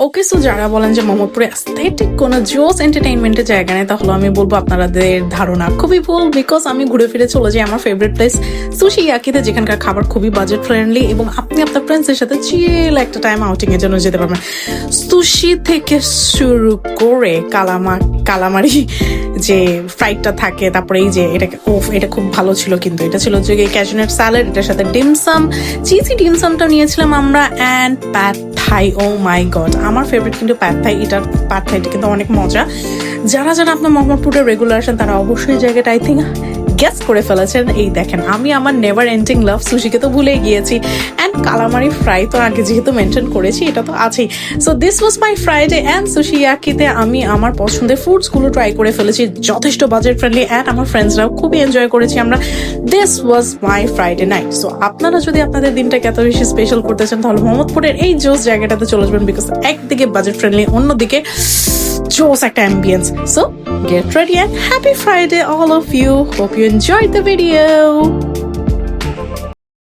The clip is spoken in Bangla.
ওকে, সো যারা বলেন যে মোহাম্মদপুরে অ্যাস্থেটিক কোনো জোস এন্টারটেইনমেন্টের জায়গা নেই, তাহলে আমি বলবো আপনাদের ধারণা খুবই ভুল। বিকজ আমি ঘুরে ফিরে চলে যাই আমার ফেভারিট প্লেস সুশি ইয়াকিতে, যেখানকার খাবার খুবই বাজেট ফ্রেন্ডলি এবং আপনি আপনার ফ্রেন্ডসের সাথে চিল একটা টাইম আউটিং এর জন্য যেতে পারবেন। সুশি থেকে শুরু করে কালামারি যে ফ্রাইডটা থাকে, তারপরে এই যে এটা খুব ভালো ছিল, কিন্তু এটা ছিল যে ক্যাশনেট স্যালাড, এটার সাথে ডিমসাম, চিজি ডিমসামটা নিয়েছিলাম আমরা, and pad Thai. Oh my god, আমার ফেভারিট কিন্তু প্যাড থাই। প্যাড থাইটা কিন্তু অনেক মজা। যারা আপনার মোহাম্মদপুরে রেগুলার আসেন তারা অবশ্যই জায়গাটা আই থিঙ্ক গেস করে ফেলেছেন। এই দেখেন, আমি আমার নেভার এন্ডিং লাভ সুশিকে তো ভুলে গিয়েছি, অ্যান্ড কালামারি ফ্রাই তো আগে যেহেতু মেনশন করেছি এটা তো আছেই। So this was my Friday and sushi ইয়াকিতে আমি আমার পছন্দের ফুডসগুলো ট্রাই করে ফেলেছি, যথেষ্ট বাজেট ফ্রেন্ডলি, অ্যান্ড আমার ফ্রেন্ডসরাও খুবই এনজয় করেছি আমরা। This was my Friday night. So আপনারা যদি আপনাদের দিনটাকে এত বেশি স্পেশাল করতে চান তাহলে মোহাম্মদপুরের এই জোস জায়গাটাতে চলে আসবেন, বিকজ একদিকে বাজেট ফ্রেন্ডলি, অন্যদিকে জোস একটা ambience. So get ready and happy Friday all of you. Hope you enjoyed the video.